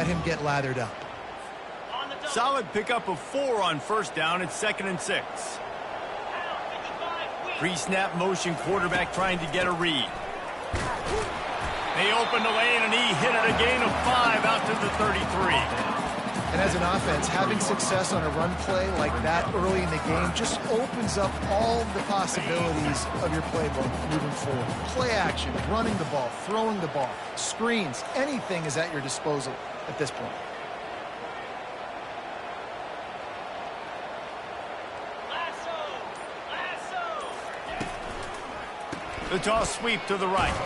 him get lathered up. Solid pickup of 4 on first down. It's 2nd and 6. Pre-snap motion, quarterback trying to get a read. They opened the lane, and he hit it a gain of 5 out to the 33. And as an offense, having success on a run play like that early in the game just opens up all the possibilities of your playbook moving forward. Play action, running the ball, throwing the ball, screens, anything is at your disposal at this point. The toss sweep to the right.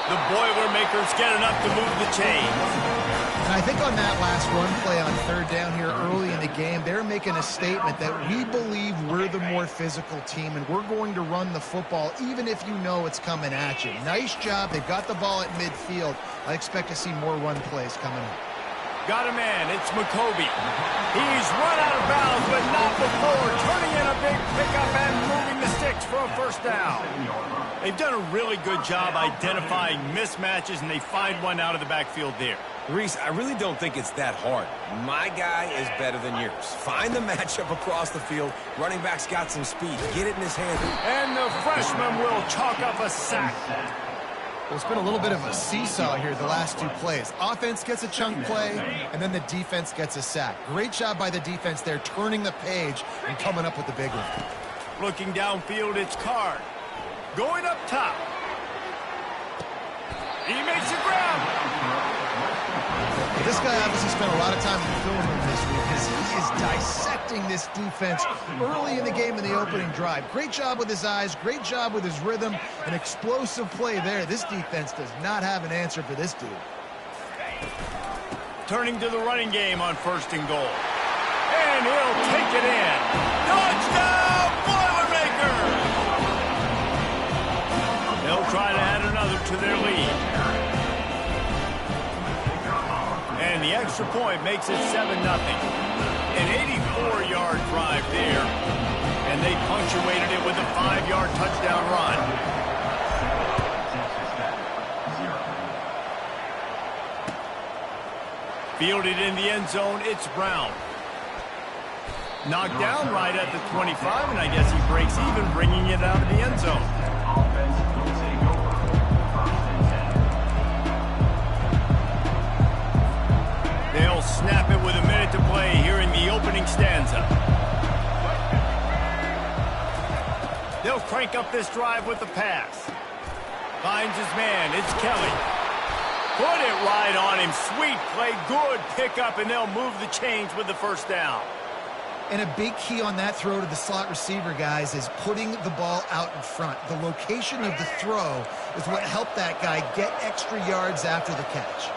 The Boilermakers get enough to move the chains. And I think on that last run play on third down here early in the game, they're making a statement that we believe we're the more physical team and we're going to run the football even if you know it's coming at you. Nice job. They've got the ball at midfield. I expect to see more run plays coming up. Got a man. It's McCoby. He's run out of bounds, but not before turning in a big pickup and moving the sticks for a first down. They've done a really good job identifying mismatches, and they find one out of the backfield there. Reese, I really don't think it's that hard. My guy is better than yours. Find the matchup across the field. Running back's got some speed. Get it in his hand. And the freshman will chalk up a sack. Well, it's been a little bit of a seesaw here the last 2 plays. Offense gets a chunk play, and then the defense gets a sack. Great job by the defense there, turning the page and coming up with the big one. Looking downfield, it's Card. Going up top. He makes a grab. This guy obviously spent a lot of time in the film room this week because he is dissecting this defense early in the game in the opening drive. Great job with his eyes, great job with his rhythm, an explosive play there. This defense does not have an answer for this dude. Turning to the running game on 1st and goal. And he'll take it in. Touchdown, Boilermakers! They'll try to add another to their lead. And the extra point makes it 7-0. An 84-yard drive there. And they punctuated it with a 5-yard touchdown run. Fielded in the end zone, it's Brown. Knocked down right at the 25, and I guess he breaks even, bringing it out of the end zone. They'll snap it with a minute to play here in the opening stanza. They'll crank up this drive with the pass. Finds his man. It's Kelly. Put it right on him. Sweet play. Good pickup, and they'll move the chains with the first down. And a big key on that throw to the slot receiver, guys, is putting the ball out in front. The location of the throw is what helped that guy get extra yards after the catch.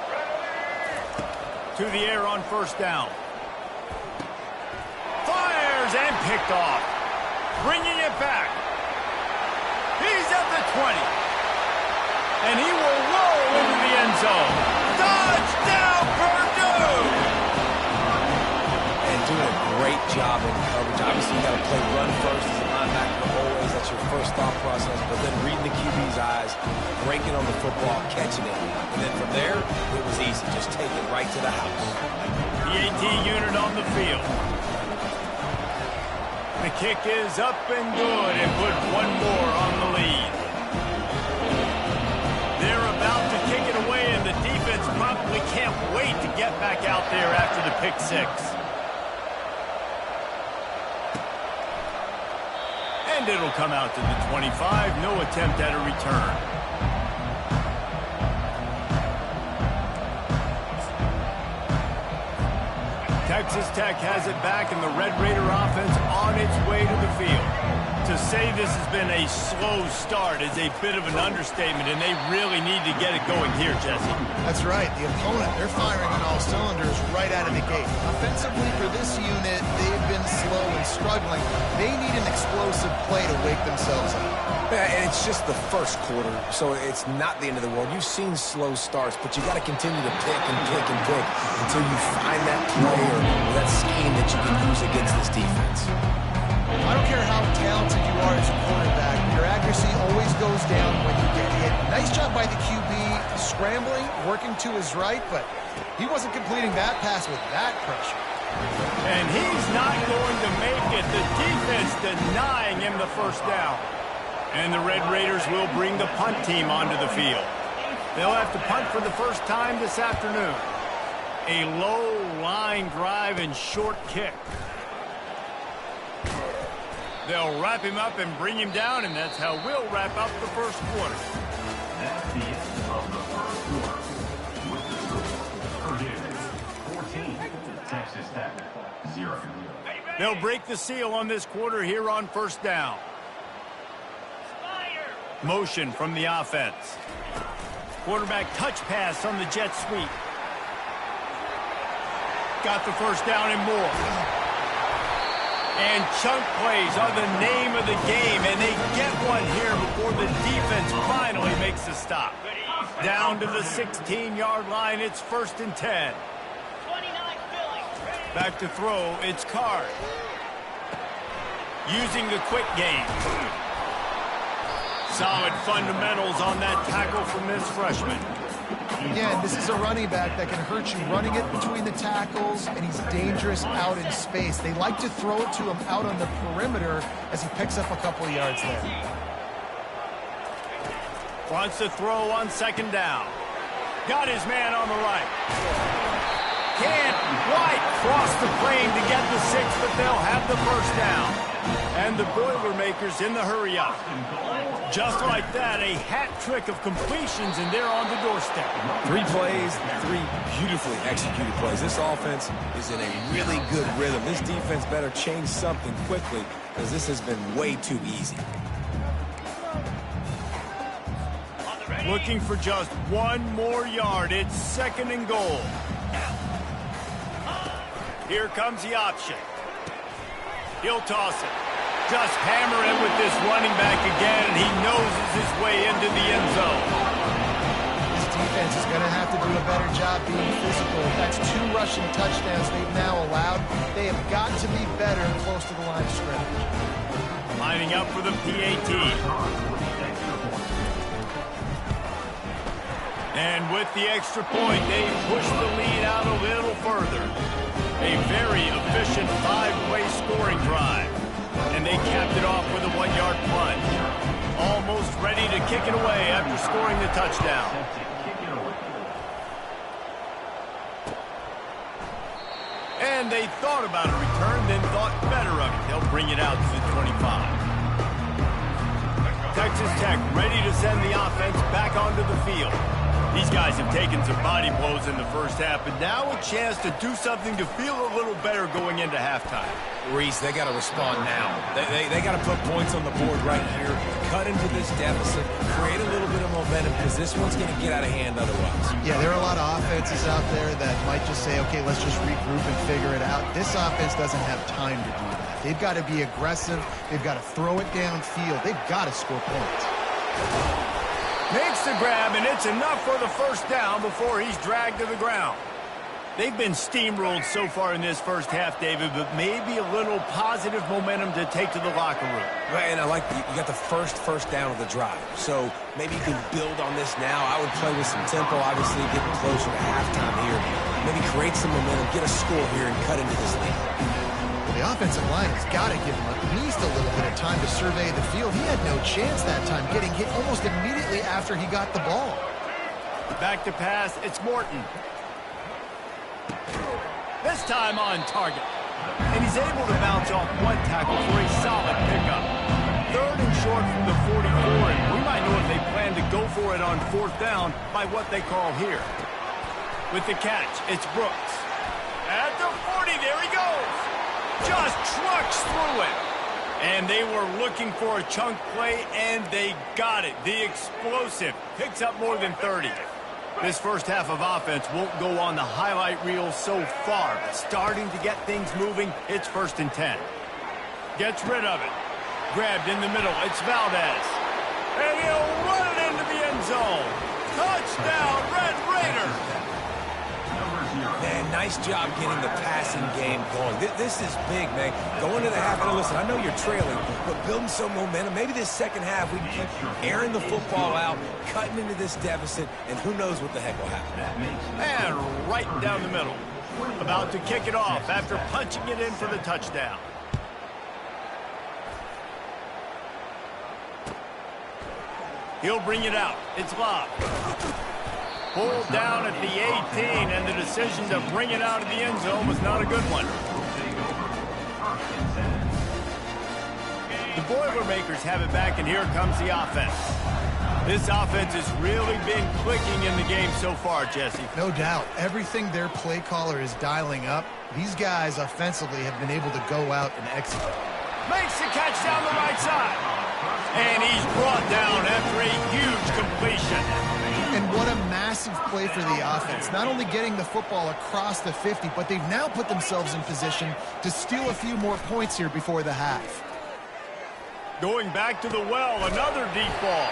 To the air on first down. Fires and picked off. Bringing it back. He's at the 20. And he will roll into the end zone. Touchdown, Purdue! And doing a great job in coverage. Obviously, you got to play run first as a linebacker always. That's your first thought process. But then reading the QB's eyes, breaking on the football, catching it. And then from there, it was easy. Just take it right to the house. The AT unit on the field. The kick is up and good and put one more on the lead. They're about to kick it away, and the defense probably can't wait to get back out there after the pick six. And it'll come out to the 25. No attempt at a return. Texas Tech has it back, and the Red Raider offense on its way to the field. To say this has been a slow start is a bit of an understatement, and they really need to get it going here, Jesse. That's right. The opponent, they're firing on all cylinders right out of the gate. Offensively for this unit, they've been slow and struggling. They need an explosive play to wake themselves up. Yeah, and it's just the first quarter, so it's not the end of the world. You've seen slow starts, but you got to continue to pick and pick and pick until you find that play or that scheme that you can use against this defense. I don't care how talented you are as a quarterback, your accuracy always goes down when you get hit. Nice job by the QB scrambling, working to his right, but He wasn't completing that pass with that pressure. And he's not going to make it. The defense denying him the first down. And the Red Raiders will bring the punt team onto the field. They'll have to punt for the first time this afternoon. A low line drive and short kick. They'll wrap him up and bring him down, and that's how we'll wrap up the first quarter. That's the end of the first quarter. With the score, Purdue 14, Texas Tech 0. They'll break the seal on this quarter here on first down. Motion from the offense. Quarterback touch pass on the jet sweep. Got the first down and more. And chunk plays are the name of the game, and they get one here before the defense finally makes a stop. Down to the 16-yard line, it's 1st and 10. Back to throw, it's Card. Using the quick game. Solid fundamentals on that tackle from this freshman. Again, this is a running back that can hurt you running it between the tackles, and he's dangerous out in space. They like to throw it to him out on the perimeter as he picks up a couple of yards there. Wants to throw on 2nd down. Got his man on the right. Can't quite cross the plane to get the 6, but they'll have the first down. And the Boilermakers in the hurry-up. Just like that, a hat trick of completions, and they're on the doorstep. 3 plays, 3 beautifully executed plays. This offense is in a really good rhythm. This defense better change something quickly because this has been way too easy. Looking for just 1 more yard. It's 2nd and goal. Here comes the option. He'll toss it. Just hammer it with this running back again, and he noses his way into the end zone. This defense is going to have to do a better job being physical. That's 2 rushing touchdowns they've now allowed. They have got to be better close to the line of scrimmage. Lining up for the PAT. And with the extra point, they push the lead out a little further. A very efficient 5-play scoring drive. And they capped it off with a 1-yard plunge. Almost ready to kick it away after scoring the touchdown. And they thought about a return, then thought better of it. They'll bring it out to the 25. Texas Tech ready to send the offense back onto the field. These guys have taken some body blows in the first half, but now a chance to do something to feel a little better going into halftime. Reese, they got to respond now. They got to put points on the board right here, cut into this deficit, create a little bit of momentum, because this one's going to get out of hand otherwise. Yeah, there are a lot of offenses out there that might just say, okay, let's just regroup and figure it out. This offense doesn't have time to do that. They've got to be aggressive. They've got to throw it downfield. They've got to score points. Makes the grab, and it's enough for the first down before he's dragged to the ground. They've been steamrolled so far in this first half, David, but maybe a little positive momentum to take to the locker room. Right, and I like you got the first down of the drive. So maybe you can build on this now. I would play with some tempo, obviously getting closer to halftime here. Maybe create some momentum, get a score here, and cut into this lead. The offensive line has got to give him at least a little bit of time to survey the field. He had no chance that time, getting hit almost immediately after he got the ball. Back to pass, it's Morton. This time on target. And he's able to bounce off 1 tackle for a solid pickup. 3rd and short from the 44, and we might know if they plan to go for it on 4th down by what they call here. With the catch, it's Brooks. At the 40, there he goes. Just trucks through it. And they were looking for a chunk play, and they got it. The explosive picks up more than 30. This first half of offense won't go on the highlight reel so far, but starting to get things moving, it's 1st and 10. Gets rid of it. Grabbed in the middle, it's Valdez. And he'll run it into the end zone. Touchdown, Red Raiders. Man, nice job getting the passing game going. This is big, man. Going to the half, and listen, I know you're trailing, but building some momentum. Maybe this second half we can keep airing the football out, cutting into this deficit, and who knows what the heck will happen. And right down the middle. About to kick it off after punching it in for the touchdown. He'll bring it out. It's locked. Pulled down at the 18, and the decision to bring it out of the end zone was not a good one. The Boilermakers have it back, and here comes the offense. This offense has really been clicking in the game so far, Jesse. No doubt. Everything their play caller is dialing up, these guys offensively have been able to go out and execute. Makes the catch down the right side. And he's brought down after a huge completion. And what a massive play for the offense. Not only getting the football across the 50, but they've now put themselves in position to steal a few more points here before the half. Going back to the well, another deep ball.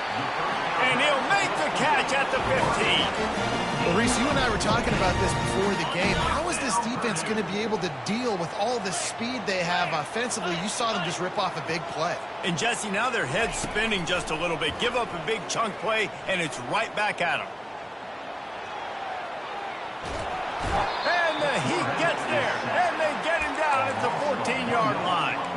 And he'll make the catch at the 15. Well, Reese, you and I were talking about this before the game. How is this defense going to be able to deal with all the speed they have offensively? You saw them just rip off a big play. And, Jesse, now their head's spinning just a little bit. Give up a big chunk play, and it's right back at them. And the Heat gets there, and they get him down at the 14-yard line.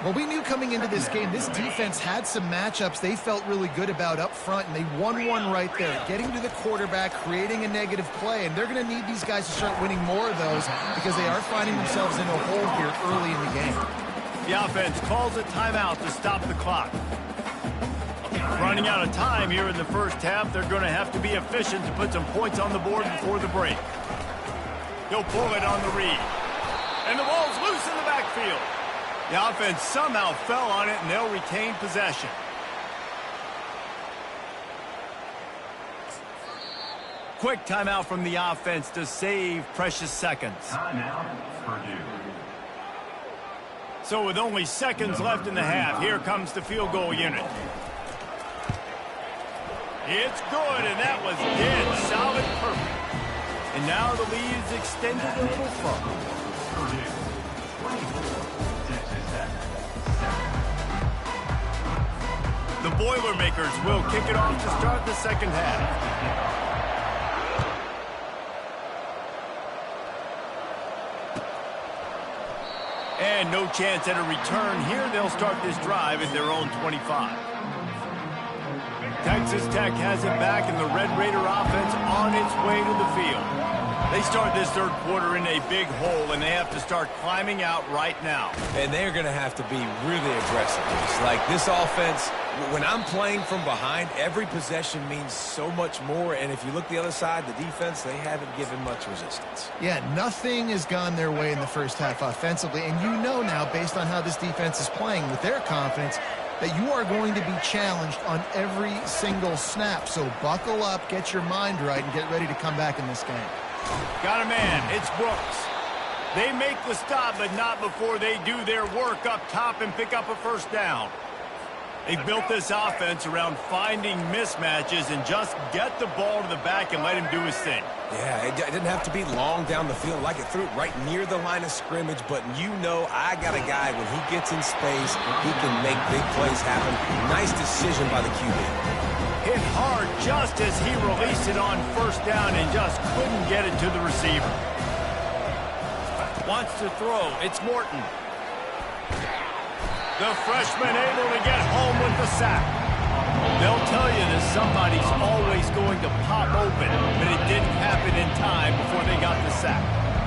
Well, we knew coming into this game, this defense had some matchups they felt really good about up front, and they won one right there, getting to the quarterback, creating a negative play, and they're going to need these guys to start winning more of those because they are finding themselves in a hole here early in the game. The offense calls a timeout to stop the clock. Running out of time here in the first half, they're going to have to be efficient to put some points on the board before the break. He'll pull it on the read. And the ball's loose in the backfield. The offense somehow fell on it, and they'll retain possession. Quick timeout from the offense to save precious seconds. Timeout, Purdue. So with only seconds left in the half, here comes the field goal unit. It's good, and that was dead solid perfect. And now the lead is extended a little further. Purdue, 24. The Boilermakers will kick it off to start the second half. And no chance at a return here. They'll start this drive at their own 25. Texas Tech has it back, and the Red Raider offense on its way to the field. They start this third quarter in a big hole, and they have to start climbing out right now. And they're going to have to be really aggressive. It's like this offense, when I'm playing from behind, every possession means so much more. And if you look the other side, the defense, they haven't given much resistance. Yeah, nothing has gone their way in the first half offensively. And you know now, based on how this defense is playing with their confidence, that you are going to be challenged on every single snap. So buckle up, get your mind right, and get ready to come back in this game. Got a man. It's Brooks. They make the stop, but not before they do their work up top and pick up a first down. They've built this offense around finding mismatches and just get the ball to the back and let him do his thing. Yeah, it didn't have to be long down the field. Like it threw it right near the line of scrimmage, but you know I got a guy, when he gets in space, he can make big plays happen. Nice decision by the QB. Hit hard just as he released it on first down and just couldn't get it to the receiver. Wants to throw. It's Morton. The freshman able to get home with the sack. They'll tell you that somebody's always going to pop open, but it didn't happen in time before they got the sack.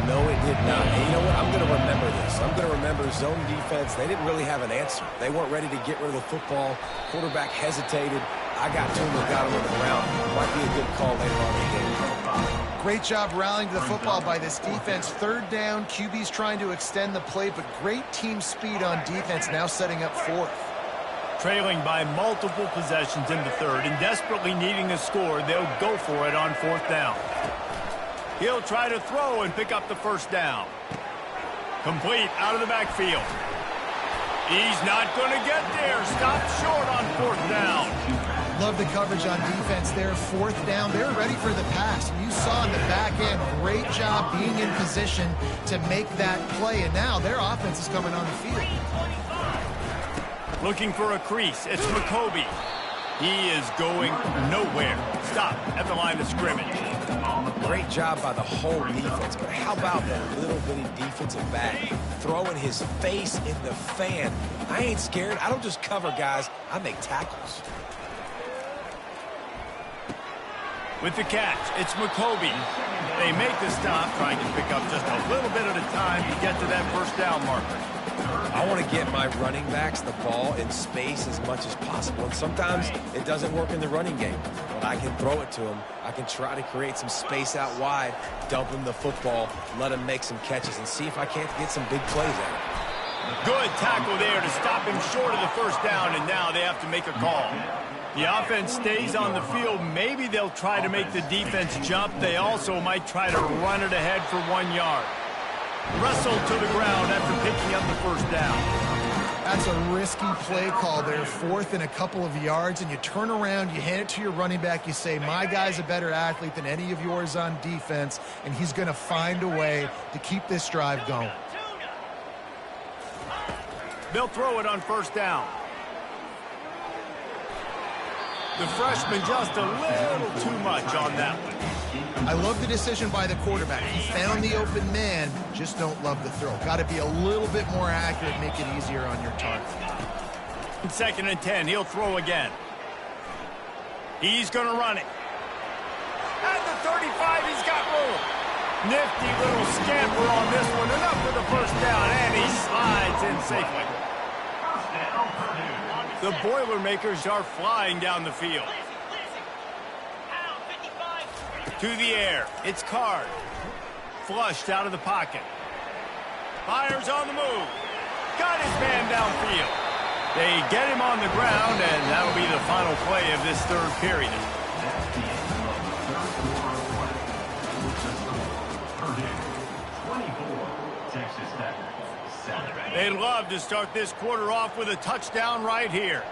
No, it did not. And you know what? I'm going to remember this. I'm going to remember zone defense. They didn't really have an answer. They weren't ready to get rid of the football. Quarterback hesitated. I got to him and got him on the ground. Might be a good call later on in the game. Great job rallying to the football by this defense. Third down, QB's trying to extend the play, but great team speed on defense, now setting up fourth. Trailing by multiple possessions in the third and desperately needing a score, they'll go for it on fourth down. He'll try to throw and pick up the first down. Complete out of the backfield. He's not going to get there. Stopped short on fourth down. Love the coverage on defense there. Fourth down. They're ready for the pass. And you saw in the back end, great job being in position to make that play. And now their offense is coming on the field. Looking for a crease. It's McCoby. He is going nowhere. Stop at the line of scrimmage. Great job by the whole defense, but how about that little bitty defensive back throwing his face in the fan? I ain't scared. I don't just cover guys. I make tackles. With the catch, it's McCoby. They make the stop, trying to pick up just a little bit at a time to get to that first down marker. I want to get my running backs the ball in space as much as possible. And sometimes it doesn't work in the running game. But I can throw it to them. I can try to create some space out wide, dump him the football, let him make some catches, and see if I can't get some big plays out of it. Good tackle there to stop him short of the first down, and now they have to make a call. The offense stays on the field. Maybe they'll try to make the defense jump. They also might try to run it ahead for 1 yard. Wrestled to the ground after picking up the first down. That's a risky play call there. Fourth and a couple of yards, and you turn around, you hand it to your running back, you say, my guy's a better athlete than any of yours on defense, and he's going to find a way to keep this drive going. They'll throw it on first down. The freshman just a little too much on that one. I love the decision by the quarterback. He found the open man, just don't love the throw. Got to be a little bit more accurate, make it easier on your target. 2nd and 10, he'll throw again. He's going to run it. At the 35, he's got room. Nifty little scamper on this one. Enough for the first down, and he slides in safely. The Boilermakers are flying down the field. To the air, it's Card. Flushed out of the pocket. Fires on the move. Got his man downfield. They get him on the ground, and that'll be the final play of this third period. They'd love to start this quarter off with a touchdown right here.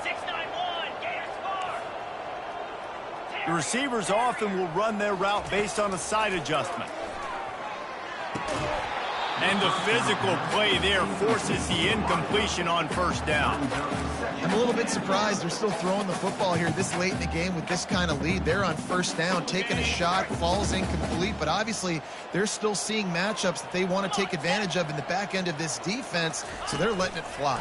691, Gator score. The receivers often will run their route based on a side adjustment. And the physical play there forces the incompletion on first down. I'm a little bit surprised they're still throwing the football here this late in the game with this kind of lead. They're on first down, taking a shot, falls incomplete, but obviously they're still seeing matchups that they want to take advantage of in the back end of this defense, so they're letting it fly.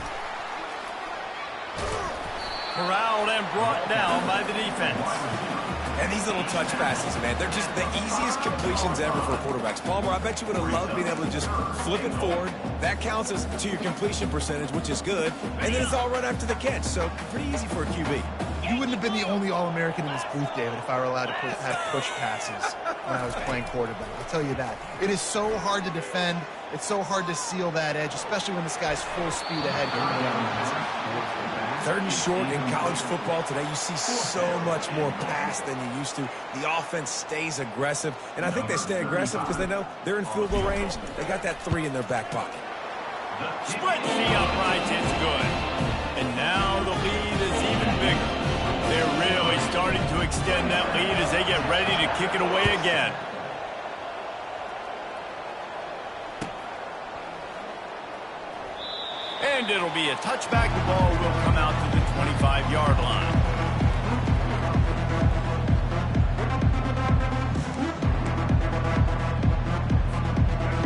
Corralled and brought down by the defense. And these little touch passes, man, they're just the easiest completions ever for quarterbacks. Palmer, I bet you would have loved being able to just flip it forward. That counts as to your completion percentage, which is good. And then it's all right after the catch, so pretty easy for a QB. You wouldn't have been the only All-American in this booth, David, if I were allowed to have push passes when I was playing quarterback. I'll tell you that. It is so hard to defend. It's so hard to seal that edge, especially when this guy's full speed ahead coming down. 3rd and short in college football today, you see so much more pass than you used to. The offense stays aggressive, and I think they stay aggressive because they know they're in field goal range. They got that 3 in their back pocket. Splits the uprights, it's good. And now the lead is even bigger. They're really starting to extend that lead as they get ready to kick it away again. And it'll be a touchback. The ball will come out to the 25-yard line.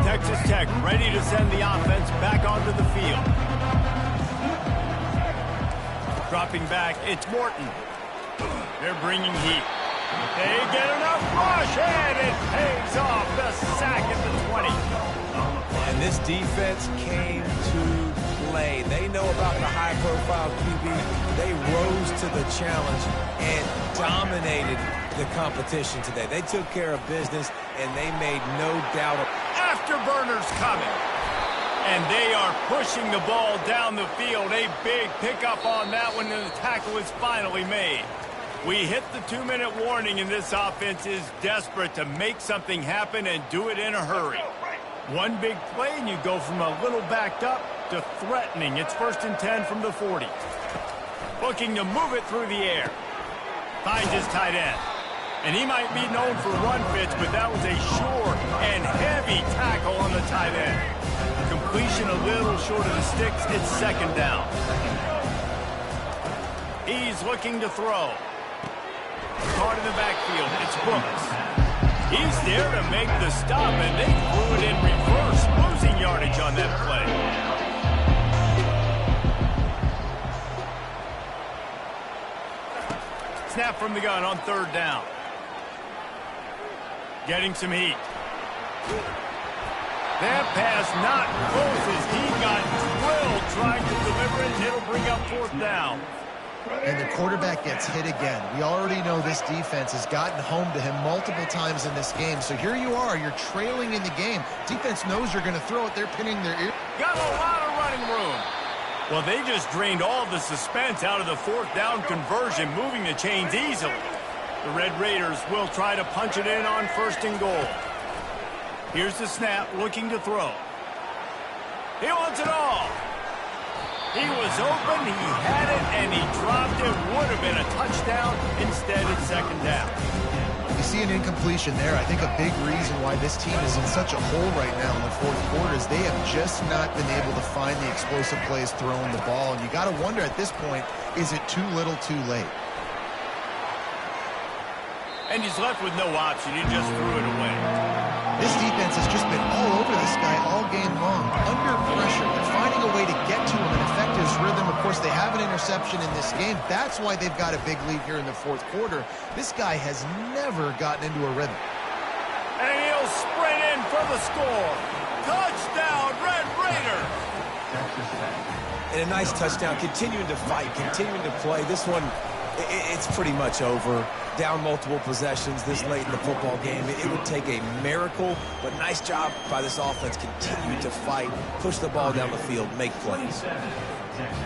Texas Tech ready to send the offense back onto the field. Dropping back, it's Morton. They're bringing heat. They get enough rush, and it pays off. The sack at the 20. And this defense came to play. They know about the high-profile QB. They rose to the challenge and dominated the competition today. They took care of business, and they made no doubt. Afterburners coming. And they are pushing the ball down the field. A big pickup on that one, and the tackle is finally made. We hit the 2-minute warning, and this offense is desperate to make something happen and do it in a hurry. One big play, and you go from a little backed up to threatening. It's 1st and 10 from the 40. Looking to move it through the air. Finds his tight end. And he might be known for run fits, but that was a sure and heavy tackle on the tight end. Completion a little short of the sticks. It's second down. He's looking to throw. Caught in the backfield. It's Brooks. He's there to make the stop, and they threw it in reverse, losing yardage on that play. Snap from the gun on third down. Getting some heat. That pass not close as he got drilled trying to deliver it, and it'll bring up fourth down. And the quarterback gets hit again. We already know this defense has gotten home to him multiple times in this game. So here you are, you're trailing in the game. Defense knows you're going to throw it. They're pinning their ear. Got a lot of running room. Well, they just drained all the suspense out of the fourth down conversion, moving the chains easily. The Red Raiders will try to punch it in on first and goal. Here's the snap, looking to throw. He wants it all. He was open, he had it, and he dropped it. Would have been a touchdown. Instead, it's second down. You see an incompletion there. I think a big reason why this team is in such a hole right now in the fourth quarter is they have just not been able to find the explosive plays throwing the ball. And you got to wonder at this point, is it too little too late? And he's left with no option. He just threw it away. This defense has just been all over this guy all game long. Under pressure. They're finding a way to get to him and affect his rhythm. Of course, they have an interception in this game. That's why they've got a big lead here in the fourth quarter. This guy has never gotten into a rhythm. And he'll sprint in for the score. Touchdown, Red Raiders! And a nice touchdown, continuing to fight, continuing to play. This one, it's pretty much over. Down multiple possessions this late in the football game. It would take a miracle, but nice job by this offense. Continue to fight, push the ball down the field, make plays.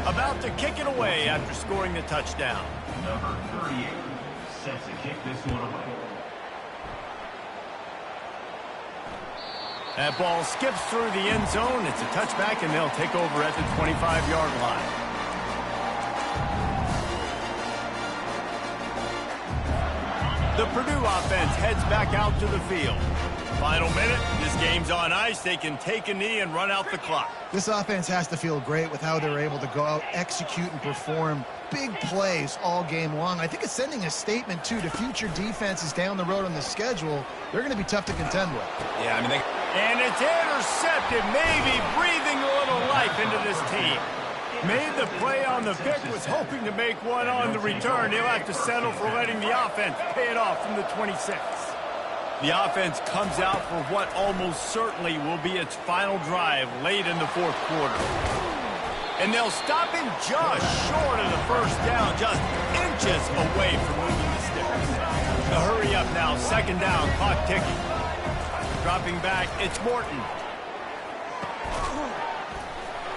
About to kick it away after scoring the touchdown. Number 38 sets to kick this one away. That ball skips through the end zone. It's a touchback, and they'll take over at the 25-yard line. The Purdue offense heads back out to the field. Final minute, this game's on ice. They can take a knee and run out the clock. This offense has to feel great with how they're able to go out, execute, and perform big plays all game long. I think it's sending a statement, too, to future defenses down the road on the schedule. They're going to be tough to contend with. Yeah, I mean, And it's intercepted, maybe breathing a little life into this team. Made the play on the pick, was hoping to make one on the return. He'll have to settle for letting the offense pay it off from the 26. The offense comes out for what almost certainly will be its final drive late in the fourth quarter. And they'll stop him just short of the first down, just inches away from moving the sticks. A hurry up now, second down, clock ticking. Dropping back, it's Morton.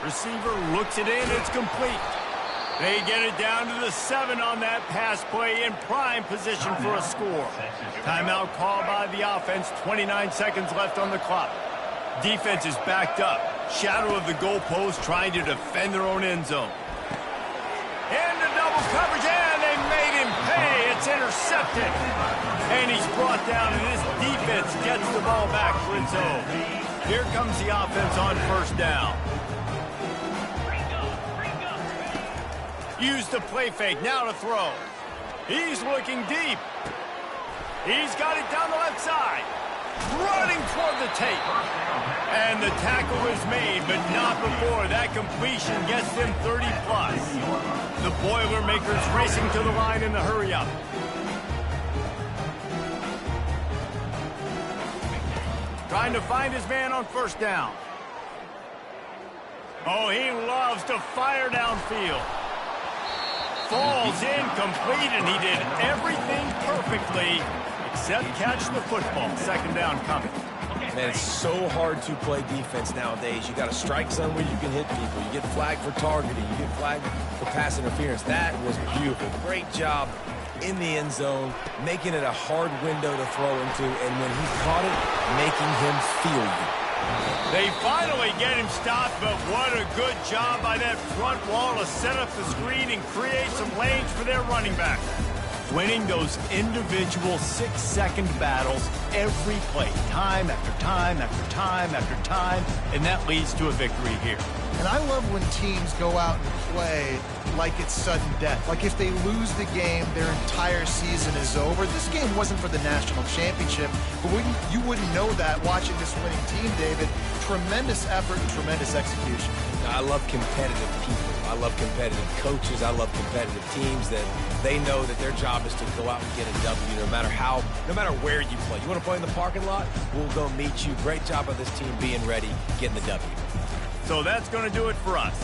Receiver looks it in, it's complete. They get it down to the 7 on that pass play in prime position for a score. Timeout called by the offense, 29 seconds left on the clock. Defense is backed up. Shadow of the goalpost trying to defend their own end zone. Into double coverage, and they made him pay. It's intercepted. And he's brought down, and this defense gets the ball back for its own. Here comes the offense on first down. Use the play fake, now to throw. He's looking deep. He's got it down the left side. Running toward the tape. And the tackle is made, but not before. That completion gets them 30+. The Boilermakers racing to the line in the hurry-up. Trying to find his man on first down. Oh, he loves to fire downfield. Falls incomplete, and he did everything perfectly except catch the football. Second down coming. Man, it's so hard to play defense nowadays. You got a strike zone where you can hit people. You get flagged for targeting. You get flagged for pass interference. That was beautiful. Great job in the end zone, making it a hard window to throw into, and when he caught it, making him feel you. They finally get him stopped, but what a good job by that front wall to set up the screen and create some lanes for their running back. Winning those individual 6-second battles every play, time after time after time after time, and that leads to a victory here. And I love when teams go out and play like it's sudden death. Like if they lose the game, their entire season is over. This game wasn't for the national championship, but you wouldn't know that watching this winning team, David. Tremendous effort and tremendous execution. I love competitive people. I love competitive coaches. I love competitive teams that they know that their job is to go out and get a W no matter where you play. You want to play in the parking lot? We'll go meet you. Great job of this team being ready, getting the W. So that's going to do it for us.